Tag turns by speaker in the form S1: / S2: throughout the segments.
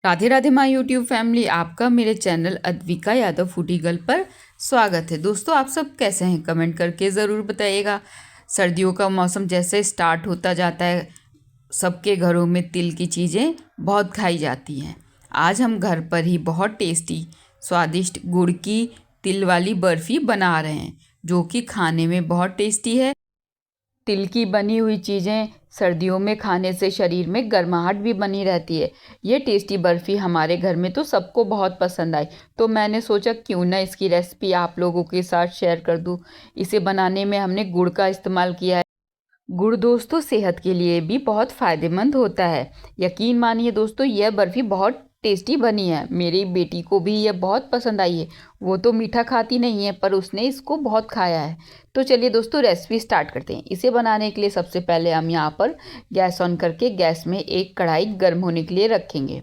S1: Radhe Radhe my YouTube family, आपका मेरे channel Advika Yadav foodie girl पर स्वागत है। दोस्तों, आप सब कैसे हैं? कमेंट करके ज़रूर बताइएगा। सर्दियों का मौसम जैसे स्टार्ट होता जाता है, सबके घरों में तिल की चीज़ें बहुत खाई जाती हैं। आज हम घर पर ही बहुत टेस्टी स्वादिष्ट गुड़ की तिल वाली बर्फ़ी बना रहे हैं, जो कि खाने में बहुत टेस्टी है। तिल की बनी हुई चीज़ें सर्दियों में खाने से शरीर में गर्माहट भी बनी रहती है। ये टेस्टी बर्फ़ी हमारे घर में तो सबको बहुत पसंद आई, तो मैंने सोचा क्यों ना इसकी रेसिपी आप लोगों के साथ शेयर कर दूँ। इसे बनाने में हमने गुड़ का इस्तेमाल किया है। गुड़ दोस्तों सेहत के लिए भी बहुत फ़ायदेमंद होता है। यकीन मानिए दोस्तों, यह बर्फ़ी बहुत टेस्टी बनी है। मेरी बेटी को भी यह बहुत पसंद आई है। वो तो मीठा खाती नहीं है, पर उसने इसको बहुत खाया है। तो चलिए दोस्तों, रेसिपी स्टार्ट करते हैं। इसे बनाने के लिए सबसे पहले हम यहाँ पर गैस ऑन करके गैस में एक कढ़ाई गर्म होने के लिए रखेंगे।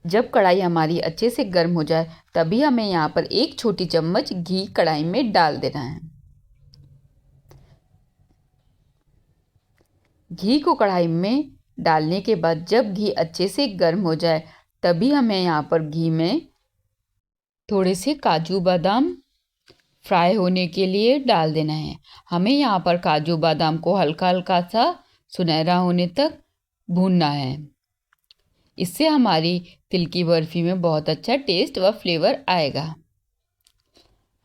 S1: जब कढ़ाई हमारी अच्छे से गर्म हो जाए, तभी हमें यहाँ पर एक छोटी चम्मच घी कढ़ाई में डाल देना है। घी को कढ़ाई में डालने के बाद जब घी अच्छे से गर्म हो जाए, तभी हमें यहाँ पर घी में थोड़े से काजू बादाम फ्राई होने के लिए डाल देना है। हमें यहाँ पर काजू बादाम को हल्का हल्का सा सुनहरा होने तक भूनना है। इससे हमारी तिल की बर्फ़ी में बहुत अच्छा टेस्ट व फ्लेवर आएगा।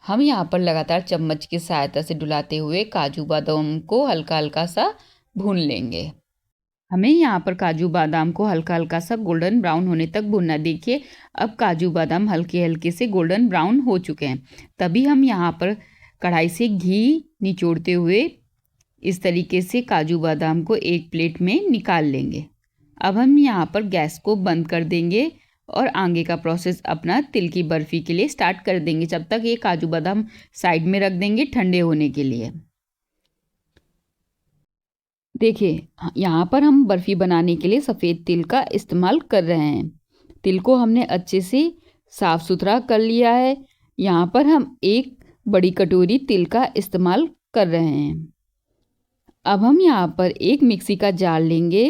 S1: हम यहाँ पर लगातार चम्मच की सहायता से डुलाते हुए काजू बादाम को हल्का हल्का सा भून लेंगे। हमें यहाँ पर काजू बादाम को हल्का हल्का सा गोल्डन ब्राउन होने तक भूनना। देखिए, अब काजू बादाम हल्के हल्के से गोल्डन ब्राउन हो चुके हैं। तभी हम यहाँ पर कढ़ाई से घी निचोड़ते हुए इस तरीके से काजू बादाम को एक प्लेट में निकाल लेंगे। अब हम यहाँ पर गैस को बंद कर देंगे और आगे का प्रोसेस अपना तिल की बर्फ़ी के लिए स्टार्ट कर देंगे। जब तक ये काजू बादाम साइड में रख देंगे ठंडे होने के लिए। देखिए, यहाँ पर हम बर्फ़ी बनाने के लिए सफ़ेद तिल का इस्तेमाल कर रहे हैं। तिल को हमने अच्छे से साफ़ सुथरा कर लिया है। यहाँ पर हम एक बड़ी कटोरी तिल का इस्तेमाल कर रहे हैं। अब हम यहाँ पर एक मिक्सी का जार लेंगे।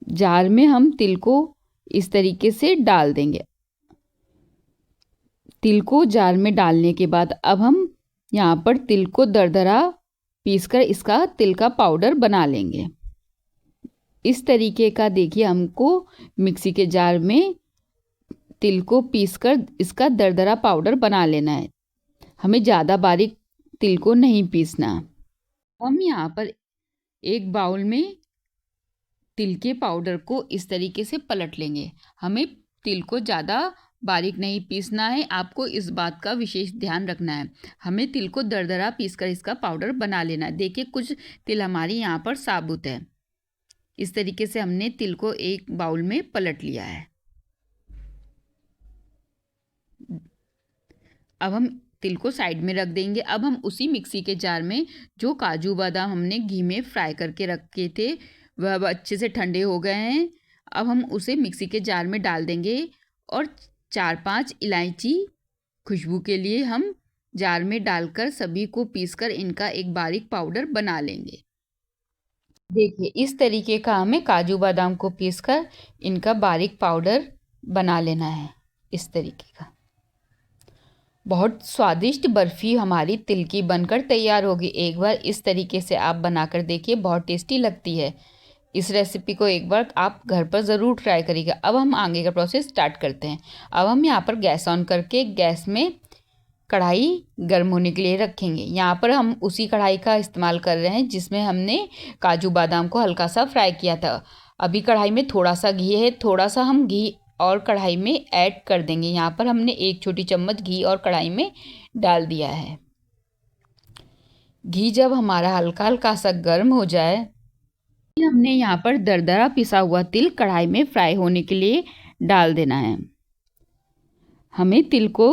S1: जार में हम तिल को इस तरीके से डाल देंगे। तिल को जार में डालने के बाद अब हम यहाँ पर तिल को दरदरा पीसकर इसका तिल का पाउडर बना लेंगे। इस तरीके का देखिए, हमको मिक्सी के जार में तिल को पीसकर इसका दरदरा पाउडर बना लेना है। हमें ज़्यादा बारीक तिल को नहीं पीसना। हम यहाँ पर एक बाउल में तिल के पाउडर को इस तरीके से पलट लेंगे। हमें तिल को ज़्यादा बारीक नहीं पीसना है, आपको इस बात का विशेष ध्यान रखना है। हमें तिल को दरदरा पीसकर इसका पाउडर बना लेना है। देखिए, कुछ तिल हमारी यहाँ पर साबुत है। इस तरीके से हमने तिल को एक बाउल में पलट लिया है। अब हम तिल को साइड में रख देंगे। अब हम उसी मिक्सी के जार में जो काजू बादाम हमने घी में फ्राई करके रखे थे, वह अब अच्छे से ठंडे हो गए हैं। अब हम उसे मिक्सी के जार में डाल देंगे और 4-5 इलायची खुशबू के लिए हम जार में डालकर सभी को पीसकर इनका एक बारीक पाउडर बना लेंगे। देखिए, इस तरीके का हमें काजू बादाम को पीसकर इनका बारीक पाउडर बना लेना है। इस तरीके का बहुत स्वादिष्ट बर्फ़ी हमारी तिल की बनकर तैयार होगी। एक बार इस तरीके से आप बनाकर देखिए, बहुत टेस्टी लगती है। इस रेसिपी को एक बार आप घर पर ज़रूर ट्राई करिएगा। अब हम आगे का प्रोसेस स्टार्ट करते हैं। अब हम यहाँ पर गैस ऑन करके गैस में कढ़ाई गर्म होने के लिए रखेंगे। यहाँ पर हम उसी कढ़ाई का इस्तेमाल कर रहे हैं जिसमें हमने काजू बादाम को हल्का सा फ्राई किया था। अभी कढ़ाई में थोड़ा सा घी है, थोड़ा सा हम घी और कढ़ाई में ऐड कर देंगे। यहाँ पर हमने एक छोटी चम्मच घी और कढ़ाई में डाल दिया है। घी जब हमारा हल्का हल्का सा गर्म हो जाए, हमने यहाँ पर दरदरा पिसा हुआ तिल कढ़ाई में फ्राई होने के लिए डाल देना है। हमें तिल को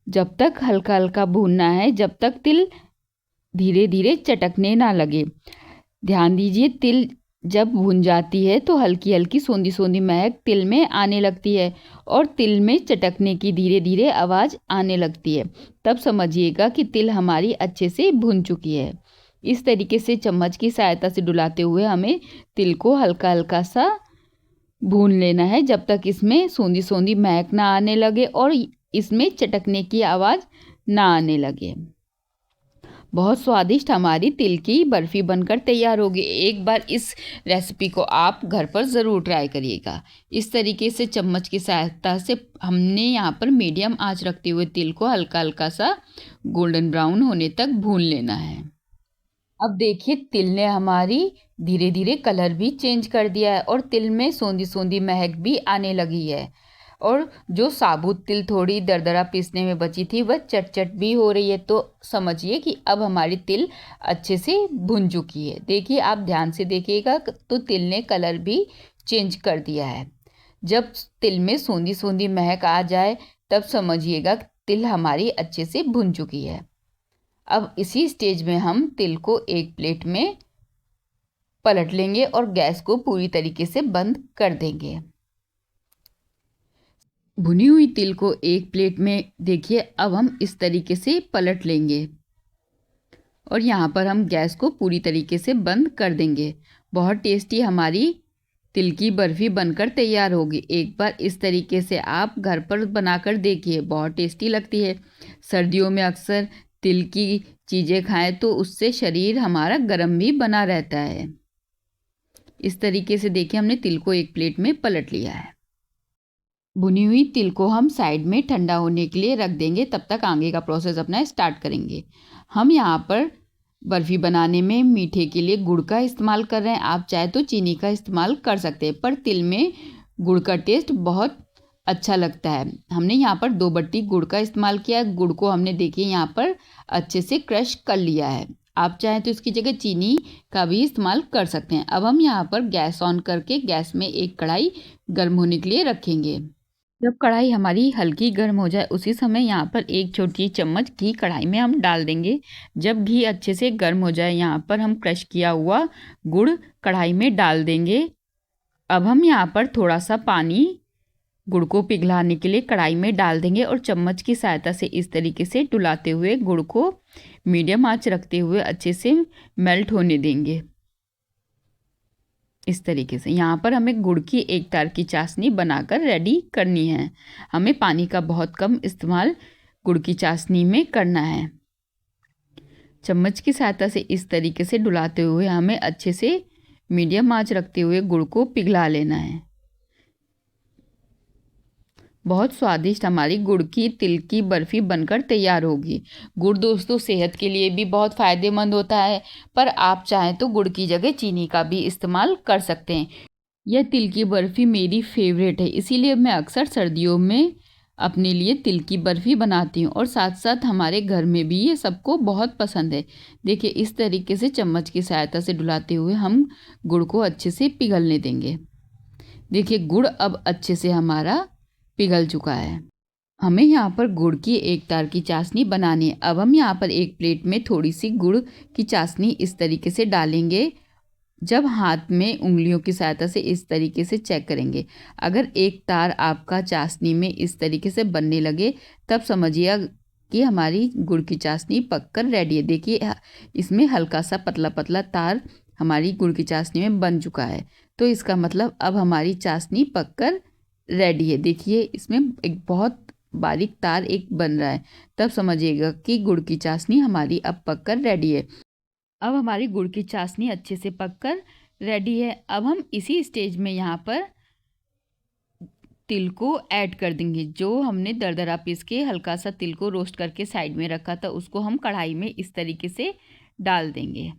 S1: जब तक हल्का हल्का भूनना है, जब तक तिल धीरे धीरे चटकने ना लगे। ध्यान दीजिए, तिल जब भून जाती है तो हल्की हल्की सोंधी सोंधी महक तिल में आने लगती है और तिल में चटकने की धीरे धीरे आवाज़ आने लगती है। तब समझिएगा कि तिल हमारी अच्छे से भुन चुकी है। इस तरीके से चम्मच की सहायता से डुलाते हुए हमें तिल को हल्का हल्का सा भून लेना है जब तक इसमें सोंधी सोंधी महक ना आने लगे और इसमें चटकने की आवाज़ ना आने लगे। बहुत स्वादिष्ट हमारी तिल की बर्फ़ी बनकर तैयार होगी। एक बार इस रेसिपी को आप घर पर ज़रूर ट्राई करिएगा। इस तरीके से चम्मच की सहायता से हमने यहाँ पर मीडियम आंच रखते हुए तिल को हल्का हल्का सा गोल्डन ब्राउन होने तक भून लेना है। अब देखिए तिल ने हमारी धीरे धीरे कलर भी चेंज कर दिया है और तिल में सोंधी सोंधी महक भी आने लगी है और जो साबुत तिल थोड़ी दरदरा पीसने में बची थी वह चट भी हो रही है। तो समझिए कि अब हमारी तिल अच्छे से भुन चुकी है। देखिए आप ध्यान से देखिएगा तो तिल ने कलर भी चेंज कर दिया है। जब तिल में सोंधी सोंधी महक आ जाए तब समझिएगा तिल हमारी अच्छे से भुन चुकी है। अब इसी स्टेज में हम तिल को एक प्लेट में पलट लेंगे और गैस को पूरी तरीके से बंद कर देंगे। भुनी हुई तिल को एक प्लेट में देखिए अब हम इस तरीके से पलट लेंगे और यहाँ पर हम गैस को पूरी तरीके से बंद कर देंगे। बहुत टेस्टी हमारी तिल की बर्फ़ी बनकर तैयार होगी। एक बार इस तरीके से आप घर पर बनाकर देखिए, बहुत टेस्टी लगती है। सर्दियों में अक्सर तिल की चीज़ें खाएं तो उससे शरीर हमारा गर्म भी बना रहता है। इस तरीके से देखिए हमने तिल को एक प्लेट में पलट लिया है। भुनी हुई तिल को हम साइड में ठंडा होने के लिए रख देंगे। तब तक आगे का प्रोसेस अपना स्टार्ट करेंगे। हम यहाँ पर बर्फ़ी बनाने में मीठे के लिए गुड़ का इस्तेमाल कर रहे हैं। आप चाहे तो चीनी का इस्तेमाल कर सकते हैं, पर तिल में गुड़ का टेस्ट बहुत अच्छा लगता है। हमने यहाँ पर 2 बट्टी गुड़ का इस्तेमाल किया है। गुड़ को हमने देखिए यहाँ पर अच्छे से क्रश कर लिया है। आप चाहें तो इसकी जगह चीनी का भी इस्तेमाल कर सकते हैं। अब हम यहाँ पर गैस ऑन करके गैस में एक कढ़ाई गर्म होने के लिए रखेंगे। जब कढ़ाई हमारी हल्की गर्म हो जाए उसी समय यहाँ पर 1 छोटी चम्मच घी कढ़ाई में हम डाल देंगे। जब घी अच्छे से गर्म हो जाए यहाँ पर हम क्रश किया हुआ गुड़ कढ़ाई में डाल देंगे। अब हम यहाँ पर थोड़ा सा पानी गुड़ को पिघलाने के लिए कढ़ाई में डाल देंगे और चम्मच की सहायता से इस तरीके से डुलाते हुए गुड़ को मीडियम आंच रखते हुए अच्छे से मेल्ट होने देंगे। इस तरीके से यहाँ पर हमें गुड़ की 1 तार की चाशनी बनाकर रेडी करनी है। हमें पानी का बहुत कम इस्तेमाल गुड़ की चाशनी में करना है। चम्मच की सहायता से इस तरीके से डुलाते हुए हमें अच्छे से मीडियम आंच रखते हुए गुड़ को पिघला लेना है। बहुत स्वादिष्ट हमारी गुड़ की तिल की बर्फ़ी बनकर तैयार होगी। गुड़ दोस्तों सेहत के लिए भी बहुत फ़ायदेमंद होता है, पर आप चाहें तो गुड़ की जगह चीनी का भी इस्तेमाल कर सकते हैं। यह तिल की बर्फ़ी मेरी फेवरेट है, इसीलिए मैं अक्सर सर्दियों में अपने लिए तिल की बर्फ़ी बनाती हूँ और साथ साथ हमारे घर में भी ये सबको बहुत पसंद है। देखिए इस तरीके से चम्मच की सहायता से डुलाते हुए हम गुड़ को अच्छे से पिघलने देंगे। देखिए गुड़ अब अच्छे से हमारा पिघल चुका है। हमें यहाँ पर गुड़ की 1 तार की चाशनी बनानी है। अब हम यहाँ पर एक प्लेट में थोड़ी सी गुड़ की चाशनी इस तरीके से डालेंगे। जब हाथ में उंगलियों की सहायता से इस तरीके से चेक करेंगे, अगर 1 तार आपका चाशनी में इस तरीके से बनने लगे तब समझिए कि हमारी गुड़ की चाशनी पककर रेडी है। देखिए इसमें हल्का सा पतला पतला तार हमारी गुड़ की चाशनी में बन चुका है, तो इसका मतलब अब हमारी चाशनी पककर रेडी है। देखिए इसमें एक बहुत बारीक तार एक बन रहा है, तब समझिएगा कि गुड़ की चाशनी हमारी अब पककर रेडी है। अब हमारी गुड़ की चाशनी अच्छे से पककर रेडी है। अब हम इसी स्टेज में यहाँ पर तिल को ऐड कर देंगे। जो हमने दरदरा पीस के हल्का सा तिल को रोस्ट करके साइड में रखा था उसको हम कढ़ाई में इस तरीके से डाल देंगे।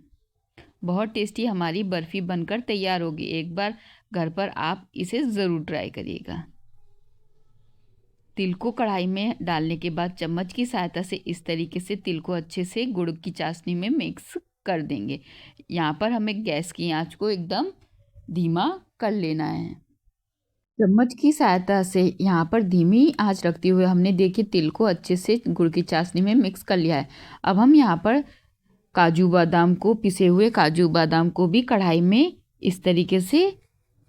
S1: बहुत टेस्टी हमारी बर्फ़ी बनकर तैयार होगी। एक बार घर पर आप इसे ज़रूर ट्राई करिएगा। तिल को कढ़ाई में डालने के बाद चम्मच की सहायता से इस तरीके से तिल को अच्छे से गुड़ की चाशनी में मिक्स कर देंगे। यहाँ पर हमें गैस की आंच को एकदम धीमा कर लेना है। चम्मच की सहायता से यहाँ पर धीमी आंच रखते हुए हमने देखिए तिल को अच्छे से गुड़ की चाशनी में मिक्स कर लिया है। अब हम यहाँ पर काजू बादाम को पिसे हुए काजू बादाम को भी कढ़ाई में इस तरीके से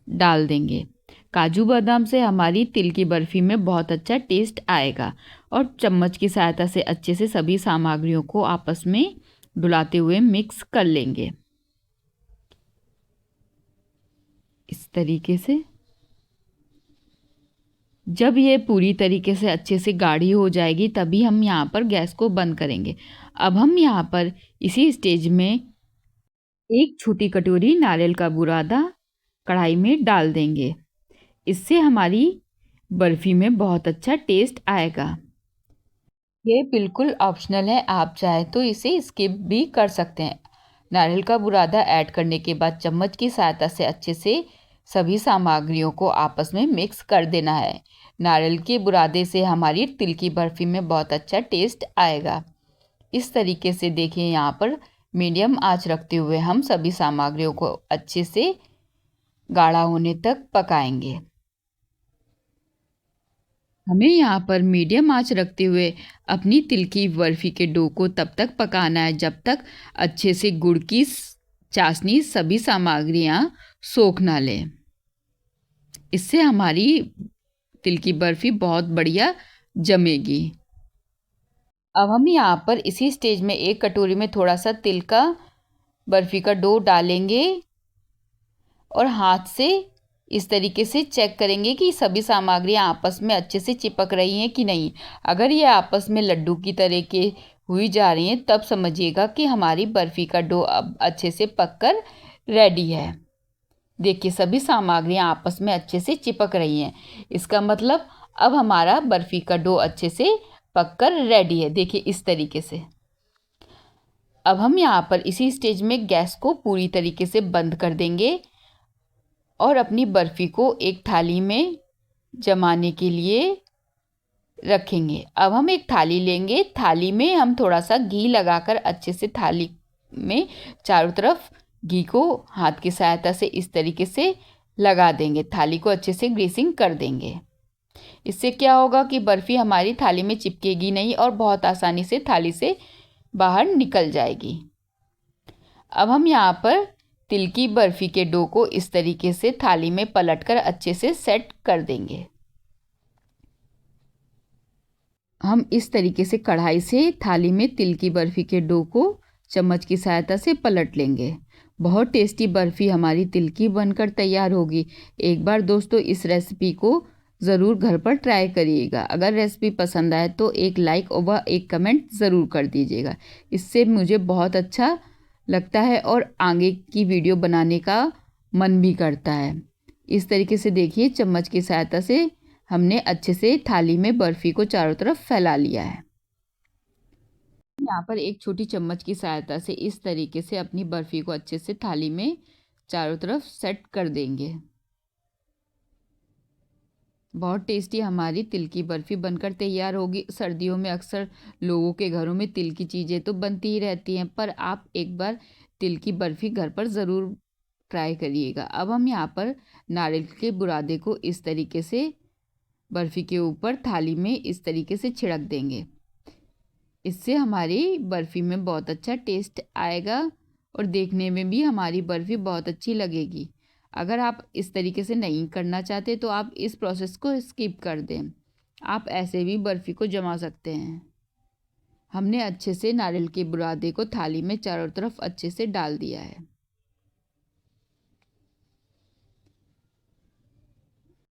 S1: डाल देंगे। काजू बादाम से हमारी तिल की बर्फ़ी में बहुत अच्छा टेस्ट आएगा और चम्मच की सहायता से अच्छे से सभी सामग्रियों को आपस में डुलाते हुए मिक्स कर लेंगे। इस तरीके से जब ये पूरी तरीके से अच्छे से गाढ़ी हो जाएगी तभी हम यहाँ पर गैस को बंद करेंगे। अब हम यहाँ पर इसी स्टेज में एक छोटी कटोरी नारियल का बुरादा कढ़ाई में डाल देंगे। इससे हमारी बर्फ़ी में बहुत अच्छा टेस्ट आएगा। ये बिल्कुल ऑप्शनल है, आप चाहे तो इसे स्किप भी कर सकते हैं। नारियल का बुरादा ऐड करने के बाद चम्मच की सहायता से अच्छे से सभी सामग्रियों को आपस में मिक्स कर देना है। नारियल के बुरादे से हमारी तिल की बर्फ़ी में बहुत अच्छा टेस्ट आएगा। इस तरीके से देखिए, यहाँ पर मीडियम आंच रखते हुए हम सभी सामग्रियों को अच्छे से गाढ़ा होने तक पकाएंगे। हमें यहाँ पर मीडियम आंच रखते हुए अपनी तिल की बर्फ़ी के डो को तब तक पकाना है जब तक अच्छे से गुड़ की चाशनी सभी सामग्रियाँ सोख ना लें। इससे हमारी तिल की बर्फ़ी बहुत बढ़िया जमेगी। अब हम यहाँ पर इसी स्टेज में एक कटोरी में थोड़ा सा तिल का बर्फ़ी का डो डालेंगे और हाथ से इस तरीके से चेक करेंगे कि सभी सामग्रियाँ आपस में अच्छे से चिपक रही हैं कि नहीं। अगर ये आपस में लड्डू की तरह के हुई जा रही हैं तब समझिएगा कि हमारी बर्फ़ी का डो अब अच्छे से पककर रेडी है। देखिए, सभी सामग्रियाँ आपस में अच्छे से चिपक रही हैं। इसका मतलब अब हमारा बर्फ़ी का डो अच्छे से पककर रेडी है। देखिए इस तरीके से। अब हम यहाँ पर इसी स्टेज में गैस को पूरी तरीके से बंद कर देंगे और अपनी बर्फ़ी को एक थाली में जमाने के लिए रखेंगे। अब हम एक थाली लेंगे, थाली में हम थोड़ा सा घी लगाकर अच्छे से थाली में चारों तरफ घी को हाथ की सहायता से इस तरीके से लगा देंगे। थाली को अच्छे से ग्रीसिंग कर देंगे। इससे क्या होगा कि बर्फ़ी हमारी थाली में चिपकेगी नहीं और बहुत आसानी से थाली से बाहर निकल जाएगी। अब हम यहाँ पर तिल की बर्फ़ी के डो को इस तरीके से थाली में पलटकर अच्छे से सेट कर देंगे। हम इस तरीके से कढ़ाई से थाली में तिल की बर्फ़ी के डो को चम्मच की सहायता से पलट लेंगे। बहुत टेस्टी बर्फ़ी हमारी तिल की बनकर तैयार होगी। एक बार दोस्तों इस रेसिपी को ज़रूर घर पर ट्राई करिएगा। अगर रेसिपी पसंद आए तो एक लाइक और एक कमेंट ज़रूर कर दीजिएगा। इससे मुझे बहुत अच्छा लगता है और आगे की वीडियो बनाने का मन भी करता है। इस तरीके से देखिए, चम्मच की सहायता से हमने अच्छे से थाली में बर्फ़ी को चारों तरफ फैला लिया है। यहाँ पर एक छोटी चम्मच की सहायता से इस तरीके से अपनी बर्फ़ी को अच्छे से थाली में चारों तरफ सेट कर देंगे। बहुत टेस्टी हमारी तिल की बर्फ़ी बनकर तैयार होगी। सर्दियों में अक्सर लोगों के घरों में तिल की चीज़ें तो बनती ही रहती हैं, पर आप एक बार तिल की बर्फ़ी घर पर ज़रूर ट्राई करिएगा। अब हम यहाँ पर नारियल के बुरादे को इस तरीके से बर्फ़ी के ऊपर थाली में इस तरीके से छिड़क देंगे। इससे हमारी बर्फ़ी में बहुत अच्छा टेस्ट आएगा और देखने में भी हमारी बर्फ़ी बहुत अच्छी लगेगी। अगर आप इस तरीके से नहीं करना चाहते तो आप इस प्रोसेस को स्किप कर दें। आप ऐसे भी बर्फ़ी को जमा सकते हैं। हमने अच्छे से नारियल के बुरादे को थाली में चारों तरफ अच्छे से डाल दिया है।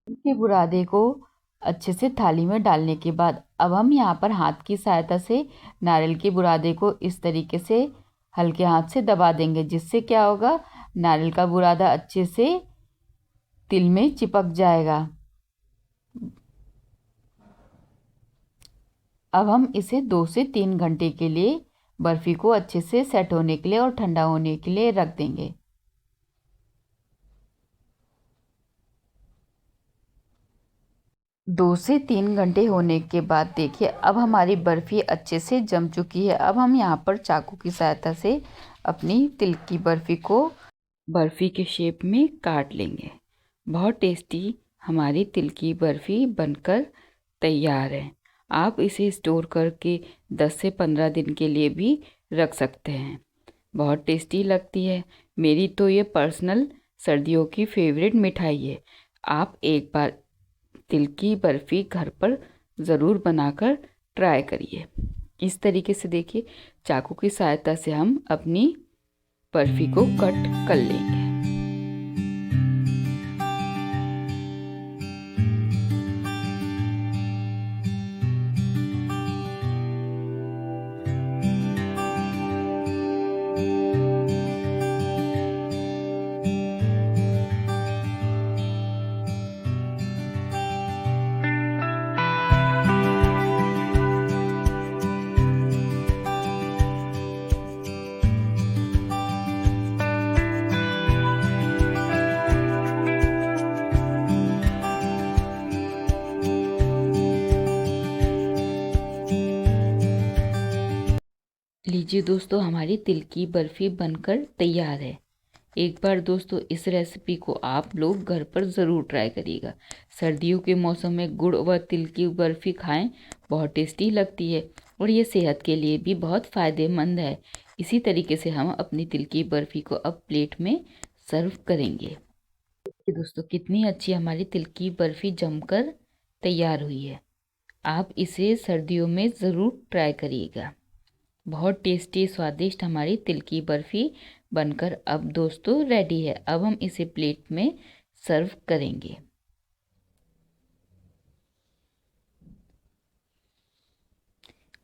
S1: के बुरादे को अच्छे से थाली में डालने के बाद अब हम यहाँ पर हाथ की सहायता से नारियल के बुरादे को इस तरीके से हल्के हाथ से दबा देंगे, जिससे क्या होगा, नारियल का बुरादा अच्छे से तिल में चिपक जाएगा। अब हम इसे 2 से 3 घंटे के लिए बर्फ़ी को अच्छे से सेट होने के लिए और ठंडा होने के लिए रख देंगे। 2 से 3 घंटे होने के बाद देखिए, अब हमारी बर्फ़ी अच्छे से जम चुकी है। अब हम यहाँ पर चाकू की सहायता से अपनी तिल की बर्फ़ी को बर्फ़ी के शेप में काट लेंगे। बहुत टेस्टी हमारी तिल की बर्फ़ी बनकर तैयार है। आप इसे स्टोर करके 10 से 15 दिन के लिए भी रख सकते हैं। बहुत टेस्टी लगती है। मेरी तो ये पर्सनल सर्दियों की फेवरेट मिठाई है। आप एक बार तिल की बर्फ़ी घर पर ज़रूर बनाकर ट्राई करिए। इस तरीके से देखिए, चाकू की सहायता से हम अपनी बर्फ़ी को कट कर लेंगे। लीजिए दोस्तों, हमारी तिल की बर्फ़ी बनकर तैयार है। एक बार दोस्तों इस रेसिपी को आप लोग घर पर ज़रूर ट्राई करिएगा। सर्दियों के मौसम में गुड़ व तिल की बर्फ़ी खाएं, बहुत टेस्टी लगती है और ये सेहत के लिए भी बहुत फ़ायदेमंद है। इसी तरीके से हम अपनी तिल की बर्फ़ी को अब प्लेट में सर्व करेंगे। दोस्तों कितनी अच्छी हमारी तिल की बर्फ़ी जमकर तैयार हुई है। आप इसे सर्दियों में ज़रूर ट्राई करिएगा। बहुत टेस्टी स्वादिष्ट हमारी तिल की बर्फ़ी बनकर अब दोस्तों रेडी है। अब हम इसे प्लेट में सर्व करेंगे।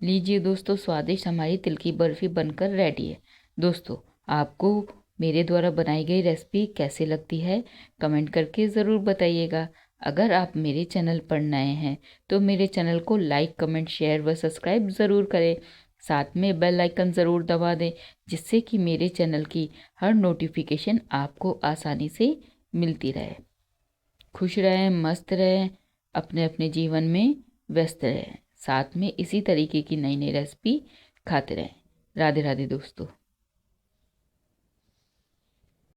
S1: लीजिए दोस्तों, स्वादिष्ट हमारी तिल की बर्फ़ी बनकर रेडी है। दोस्तों आपको मेरे द्वारा बनाई गई रेसिपी कैसे लगती है कमेंट करके ज़रूर बताइएगा। अगर आप मेरे चैनल पर नए हैं तो मेरे चैनल को लाइक कमेंट शेयर व सब्सक्राइब ज़रूर करें। साथ में बेल आइकन ज़रूर दबा दें, जिससे कि मेरे चैनल की हर नोटिफिकेशन आपको आसानी से मिलती रहे। खुश रहें, मस्त रहें, अपने अपने जीवन में व्यस्त रहें। साथ में इसी तरीके की नई नई रेसिपी खाते रहें। राधे राधे दोस्तों।